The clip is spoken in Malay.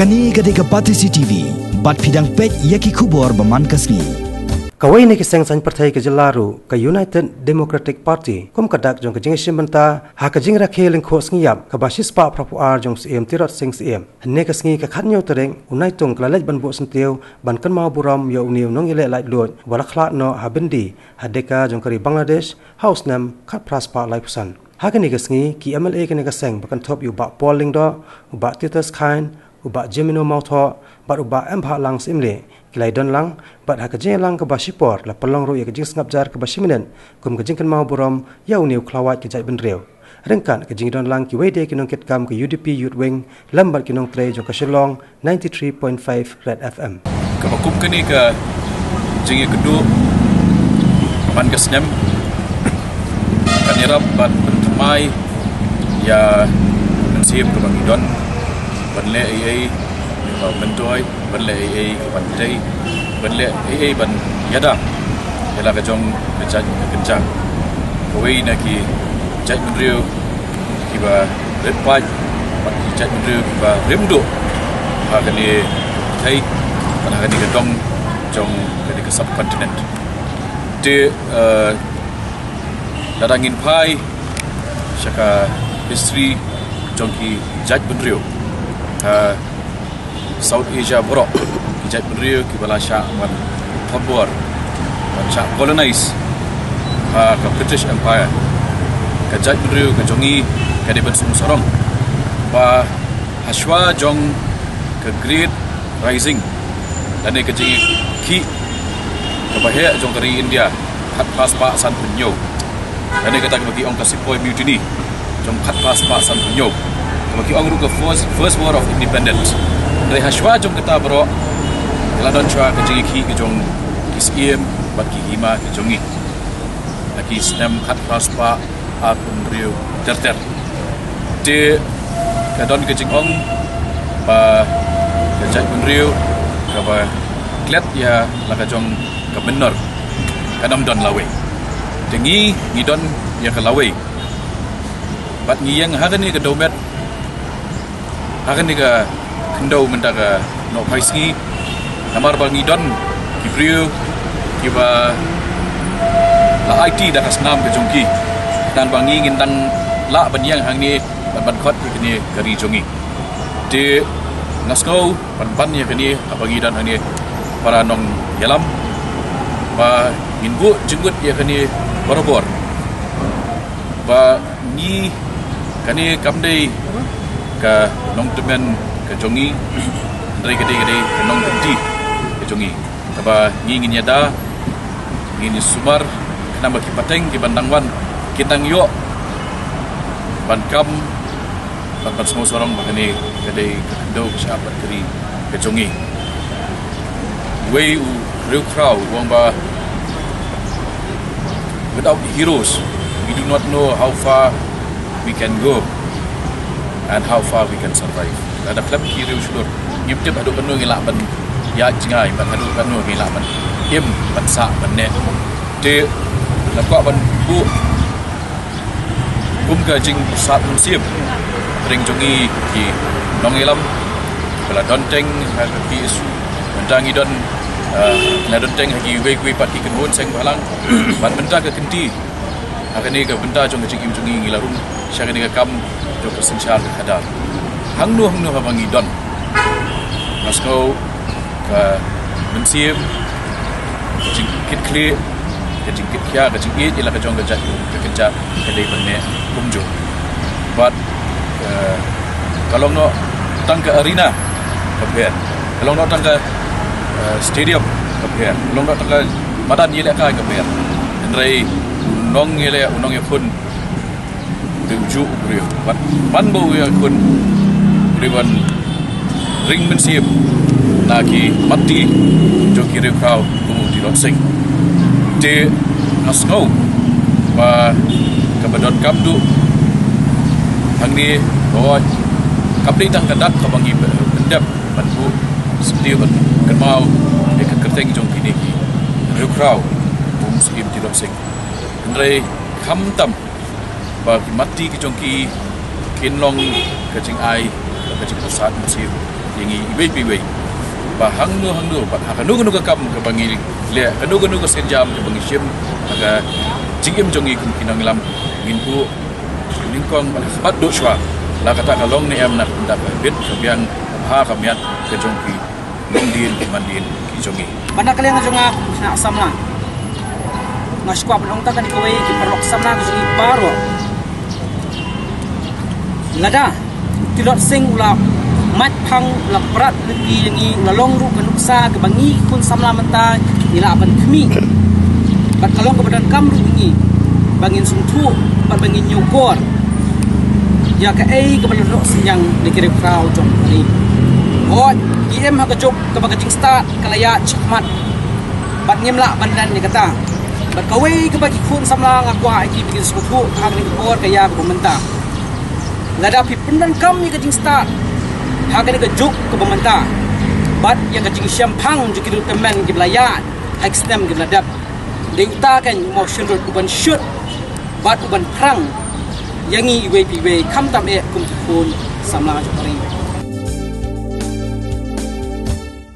Kani gade ka Pati CCTV, bat pidang pet yaki kubor baman kasni. Kawai ni kiseng san partai ke jelaru ke United Democratic Party kum kadak jong ke jing simbenta ha ke jing rakhe ling khos ngiyap ke basis pa prapu ar jong CM tirot sing CM ne ke sngi ke khatnyo tereng unai tung klalaj ban bo sentiu ban kan mau buram yo uniu nong ile lai lot wala khla no ha bindi hadeka jong kari Bangladesh house nam khat pras pa lai pusan ha ke ni ke sngi ki MLA ke ne ke seng bakan top yu ba polling do ba titus khain uba Jemino Mautho, bat uba Mbha lang simle, kilai don lang, bat hakajeng lang ke basipor, la pelong ro ya kejing sengap jar ke basiminen, kum kejing kan mau burom, ya uniu kelawat kejat benreu. Rengkan kejing don lang ki wede kinong ketkam ke UDP Youth Wing, lambat kinong tre jong ke Shillong 93.5 Red FM. Kebakum kini ke jing kedua, kapan kesnem, kanirap bat pentemai, ya mensiap ke Bangidon. Ban le ai ban toy ban le ai ban dei ban le ai ban yada ela ka jong jaj kencang koi na ki jaj mendriu ki ba repai ban jaj mendriu ki ba remdo ha ka ni thai ban ka ni ka dong jong ka ni ka subcontinent de dadangin pai syaka history jong ki jaj mendriu South Asia borok kijat beriu ki balasha man tabor man sha colonize ke British Empire kijat beriu ke jongi ke de bensum sorong ba haswa jong ke Great Rising dan ke jingi ki ke bahaya jong dari India khat pas pa san punyo dan ke tak bagi ong kasipoi mutiny jong khat pas pa san punyo bagi orang ruka first war of independence dari haswa jom kita bro keladon chua ke jingi ki ke jong kisiem bagi hima ke jongi lagi snem khat prospa apun riu terter de kadon ke jingong ba ke jai pun riu ke ba klet ya la ka jong ke benor kadam don lawe dengi ngidon ya ke lawe bat ngiyang hagani ke domet akan ni ka kendau mendaga no paisgi namar bangi don kibriu kiba la IT dah kasnam ke jongki dan bangi ngintang la banyang hang ni ban khot ni kari jongi de naskau ban ya kini abangi dan hang ni para nong yalam ba inggu jenggut ya kini borobor ba ni kani kamdei ke nong temen ke jongi dari gede ke nong tenti ke jongi kaba ngingin yada ngini sumar kenapa ki pateng ki bandangwan kitang yo bankam ban semua sorong bagani gede ke do siapa keri ke jongi way real crowd wong ba without heroes we do not know how far we can go and how far we can survive. Ada klub kiri usulur. Yip adu penuh ngilak ban ya jingai ban adu penuh ngilak ban him ban sa ban ne. De lakwa ban bu ka jing sat musim. Ring jongi ki nong ilam bala donteng ha ki isu mendangi don la donteng hagi we pati kenun seng balang ban benda ke kenti akan ni ke benda jong jing jongi ngilarum syang ni ke kam jok sensyal kadar hangnu habangi don Moscow ke mensim jingkit kli ke jingkit kya ke jingkit ila ke jong ke kerja ke dei benne kumjo but kalau no tang ke arena compare kalau no tang ke stadium compare kalau no tang ke madan yele ka compare ndrei nong yele unong yakun tuju beriu ban bau ya kun beriwan ring mensiap lagi mati joki rekau kemudian sing de nasno ba kabadon kamdu hangni bawa kapli tang kadak kabangi bendap bantu seperti ban kenmau de kerteng jong kini ki rekau muslim tilok sing ndrei khamtam bagi mati ke jongki kinlong ke jing ai ke jing pusat musir yang iwe piwe bahang nu bat hakanu nu kam ke bangi le anu nu senjam ke bangi sim aga jingim jongi kum kinang lam ginpu ningkong bat do shwa la kata kalong ni am nak ndak bit kebian ha kamian ke jongki nongdin mandin ki jongi banda kalian ngajonga na samla ngaskwa belong ta kan kowe ki perlok samla ke jongi baro lada tilot sing ula mat phang la prat ngi yangi lalong ru kanuksa ke bangi kun samla menta ila ban khmi bat kalong ke badan kam ru ngi bangin sungtu bat bangin nyukor ya ke ke badan ro sinyang dikire krau jong ni ot im ha ke jok ke bagajing start kalaya chakmat bat ngimla bandan ni kata bat kawe ke bagi kun samla ngakwa iki bikin sungtu hang ni kor kaya ke menta lada pi pendan kam ni kajing start hagan ke juk ke pemerintah bat yang kajing syampang jukir kemen ke belayat extend ke beladap diutakan motion road uban shoot bat uban perang yangi iwe piwe kam tam kum pun samla jokari